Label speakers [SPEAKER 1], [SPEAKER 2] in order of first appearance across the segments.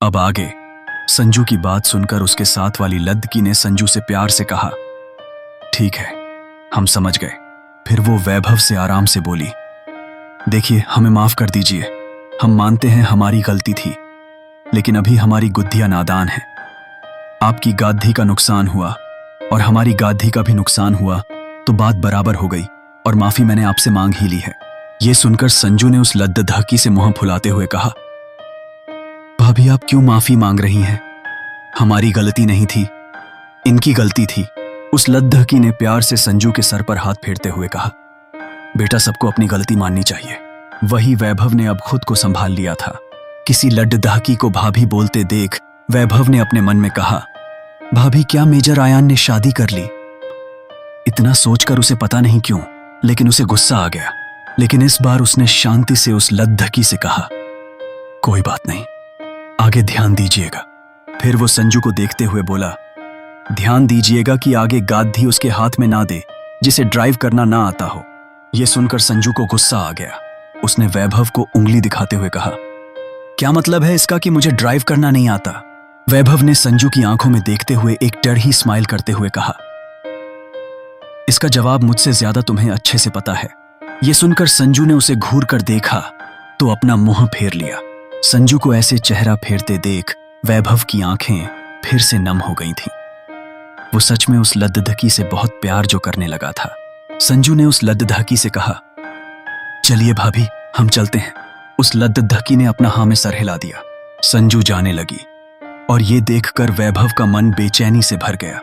[SPEAKER 1] अब आगे। संजू की बात सुनकर उसके साथ वाली लद्दकी ने संजू से प्यार से कहा, ठीक है, हम समझ गए। फिर वो वैभव से आराम से बोली, देखिए, हमें माफ कर दीजिए। हम मानते हैं हमारी गलती थी, लेकिन अभी हमारी गुद्धियां नादान हैं। आपकी गाधी का नुकसान हुआ और हमारी गाधी का भी नुकसान हुआ, तो बात बराबर हो गई और माफी मैंने आपसे मांग ही ली है। यह सुनकर संजू ने उस लद्दधाकी से मुंह फुलाते हुए कहा, भाभी, आप क्यों माफी मांग रही हैं? हमारी गलती नहीं थी, इनकी गलती थी। उस लद्दहकी ने प्यार से संजू के सर पर हाथ फेरते हुए कहा, बेटा, सबको अपनी गलती माननी चाहिए। वही वैभव ने अब खुद को संभाल लिया था। किसी लद्दहकी को भाभी बोलते देख वैभव ने अपने मन में कहा, भाभी, क्या मेजर आयान ने शादी कर ली? इतना सोचकर उसे पता नहीं क्यों, लेकिन उसे गुस्सा आ गया। लेकिन इस बार उसने शांति से उस लद्दहकी से कहा, कोई बात नहीं, आगे ध्यान दीजिएगा। फिर वो संजू को देखते हुए बोला, ध्यान दीजिएगा कि आगे गाधी उसके हाथ में ना दे जिसे ड्राइव करना ना आता हो। यह सुनकर संजू को गुस्सा आ गया। उसने वैभव को उंगली दिखाते हुए कहा, क्या मतलब है इसका कि मुझे ड्राइव करना नहीं आता? वैभव ने संजू की आंखों में देखते हुए एक टेढ़ी स्माइल करते हुए कहा, इसका जवाब मुझसे ज्यादा तुम्हें अच्छे से पता है। यह सुनकर संजू ने उसे घूर कर देखा तो अपना मुंह फेर लिया। संजू को ऐसे चेहरा फेरते देख वैभव की आंखें फिर से नम हो गई थीं। वो सच में उस लद्दधकी से बहुत प्यार जो करने लगा था। संजू ने उस लद्दधकी से कहा, चलिए भाभी, हम चलते हैं। उस लद्दधकी ने अपना हाँ में सर हिला दिया। संजू जाने लगी और ये देखकर वैभव का मन बेचैनी से भर गया।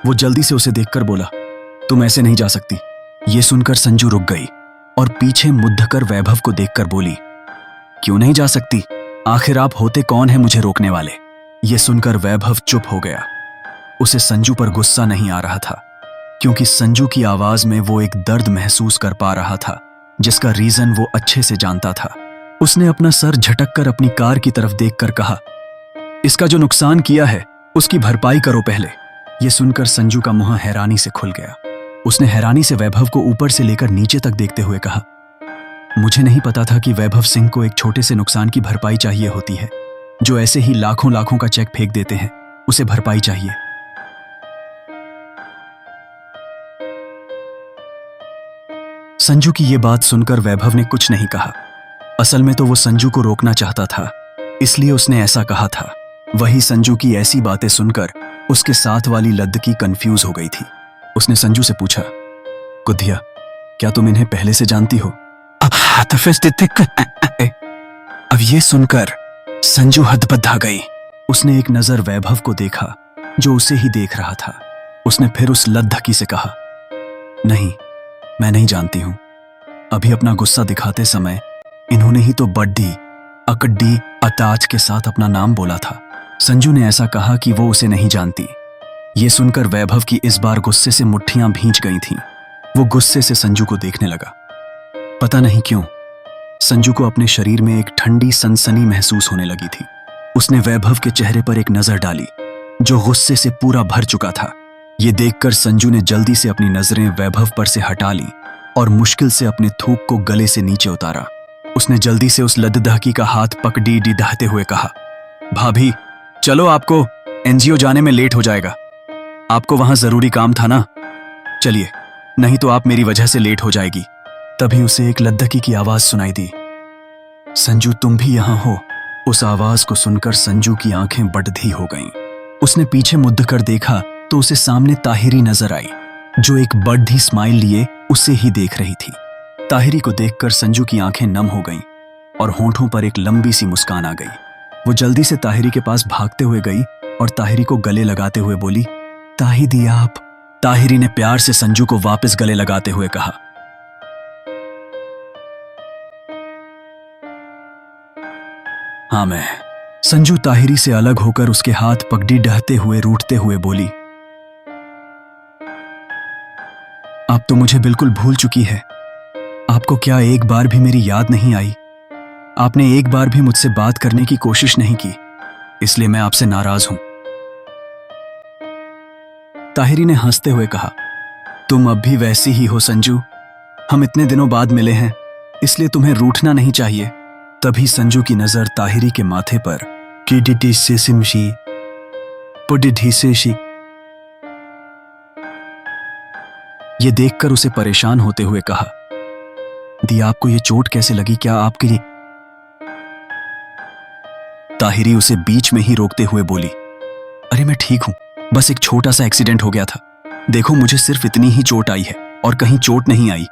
[SPEAKER 1] वो जल्दी से उसे देखकर बोला, तुम ऐसे नहीं जा सकती। ये सुनकर संजू रुक गई और पीछे मुद्दकर वैभव को देखकर बोली, क्यों नहीं जा सकती? आखिर आप होते कौन है मुझे रोकने वाले? ये सुनकर वैभव चुप हो गया। उसे संजू पर गुस्सा नहीं आ रहा था, क्योंकि संजू की आवाज में वो एक दर्द महसूस कर पा रहा था जिसका रीजन वो अच्छे से जानता था। उसने अपना सर झटककर अपनी कार की तरफ देखकर कहा, इसका जो नुकसान किया है उसकी भरपाई करो पहले। यह सुनकर संजू का मुंह हैरानी से खुल गया। उसने हैरानी से वैभव को ऊपर से लेकर नीचे तक देखते हुए कहा, मुझे नहीं पता था कि वैभव सिंह को एक छोटे से नुकसान की भरपाई चाहिए होती है। जो ऐसे ही लाखों लाखों का चेक फेंक देते हैं, उसे भरपाई चाहिए। संजू की यह बात सुनकर वैभव ने कुछ नहीं कहा। असल में तो वो संजू को रोकना चाहता था, इसलिए उसने ऐसा कहा था। वही संजू की ऐसी बातें सुनकर उसके साथ वाली लद्दकी कंफ्यूज हो गई थी। उसने संजू से पूछा, गुद्धिया, क्या तुम इन्हें पहले से जानती हो? अब ये सुनकर संजू हदबद्दा गई। उसने एक नजर वैभव को देखा जो उसे ही देख रहा था। उसने फिर उस लद्दकी से कहा, नहीं, मैं नहीं जानती हूं। अभी अपना गुस्सा दिखाते समय इन्होंने ही तो बड्डी अकड्डी अताज के साथ अपना नाम बोला था। संजू ने ऐसा कहा कि वो उसे नहीं जानती। ये सुनकर वैभव की इस बार गुस्से से मुट्ठियां भींच गई थीं। वो गुस्से से संजू को देखने लगा। पता नहीं क्यों संजू को अपने शरीर में एक ठंडी सनसनी महसूस होने लगी थी। उसने वैभव के चेहरे पर एक नजर डाली जो गुस्से से पूरा भर चुका था। ये देखकर संजू ने जल्दी से अपनी नजरें वैभव पर से हटा ली और मुश्किल से अपने थूक को गले से नीचे उतारा। उसने जल्दी से उस लद्दहकी का हाथ पकड़ी डिढ़ाते हुए कहा, भाभी, चलो, आपको एनजीओ जाने में लेट हो जाएगा। आपको वहां जरूरी काम था ना? चलिए, नहीं तो आप मेरी वजह से लेट हो जाएगी। तभी उसे एक लद्दकी की आवाज सुनाई दी, संजू, तुम भी यहां हो? उस आवाज को सुनकर संजू की आंखें बड़धी हो गईं। उसने पीछे मुद्द कर देखा तो उसे सामने ताहिरी नजर आई, जो एक बड़ी स्माइल लिए उसे ही देख रही थी। ताहिरी को देखकर संजू की आंखें नम हो गईं और होंठों पर एक लंबी सी मुस्कान आ गई। वो जल्दी से ताहिरी के पास भागते हुए गई और ताहिरी को गले लगाते हुए बोली, ताही दी आप। ताहिरी ने प्यार से संजू को वापस गले लगाते हुए कहा, हाँ मैं। संजू ताहिरी से अलग होकर उसके हाथ पगड़ी डहते हुए रूठते हुए बोली, आप तो मुझे बिल्कुल भूल चुकी है। आपको क्या एक बार भी मेरी याद नहीं आई? आपने एक बार भी मुझसे बात करने की कोशिश नहीं की, इसलिए मैं आपसे नाराज हूं। ताहिरी ने हंसते हुए कहा, तुम अब भी वैसी ही हो संजू। हम इतने दिनों बाद मिले हैं, इसलिए तुम्हें रूठना नहीं चाहिए। तभी संजू की नजर ताहिरी के माथे पर टीटीटीसीसिमशी पुडिढीसेशी। ये देखकर उसे परेशान होते हुए कहा, दी आपको ये चोट कैसे लगी? क्या आपके लिए? ताहिरी उसे बीच में ही रोकते हुए बोली, अरे मैं ठीक हूं, बस एक छोटा सा एक्सीडेंट हो गया था। देखो मुझे सिर्फ इतनी ही चोट आई है और कहीं चोट नहीं आई।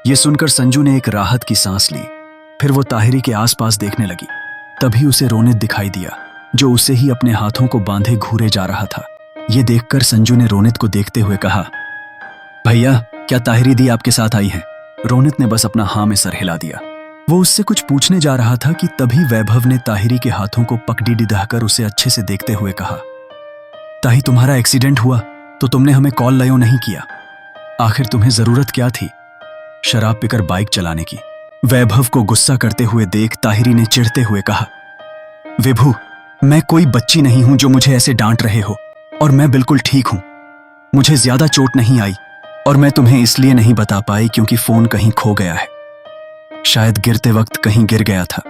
[SPEAKER 1] ये सुनकर संजू ने एक राहत की सांस ली। फिर वो ताहिरी के आसपास देखने लगी। तभी उसे रोनित दिखाई दिया, जो उसे ही अपने हाथों को बांधे घूरे जा रहा था। ये देखकर संजू ने रोनित को देखते हुए कहा, भैया क्या ताहिरी दी आपके साथ आई है? रोनित ने बस अपना हाँ में सर हिला दिया। वो उससे कुछ पूछने जा रहा था कि तभी वैभव ने ताहिरी के हाथों को पकड़ी डिदाकर उसे अच्छे से देखते हुए कहा, ताही तुम्हारा एक्सीडेंट हुआ तो तुमने हमें कॉल लयो नहीं किया। आखिर तुम्हें जरूरत क्या थी शराब पीकर बाइक चलाने की? वैभव को गुस्सा करते हुए देख ताहिरी ने चिढ़ते हुए कहा, विभू मैं कोई बच्ची नहीं हूं जो मुझे ऐसे डांट रहे हो, और मैं बिल्कुल ठीक हूं। मुझे ज्यादा चोट नहीं आई और मैं तुम्हें इसलिए नहीं बता पाई क्योंकि फोन कहीं खो गया है। शायद गिरते वक्त कहीं गिर गया था,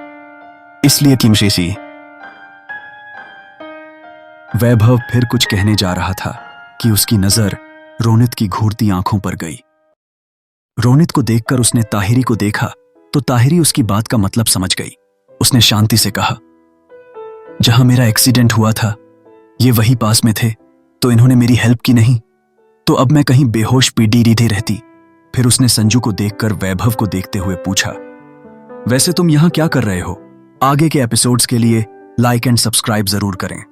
[SPEAKER 1] इसलिए किमशेशी। वैभव फिर कुछ कहने जा रहा था कि उसकी नजर रोनित की घूरती आंखों पर गई। रोनित को देखकर उसने ताहिरी को देखा तो ताहिरी उसकी बात का मतलब समझ गई। उसने शांति से कहा, जहां मेरा एक्सीडेंट हुआ था ये वही पास में थे, तो इन्होंने मेरी हेल्प की नहीं तो अब मैं कहीं बेहोश पीटी रहती। फिर उसने संजू को देखकर वैभव को देखते हुए पूछा, वैसे तुम यहां क्या कर रहे हो? आगे के एपिसोड्स के लिए लाइक एंड सब्सक्राइब जरूर करें।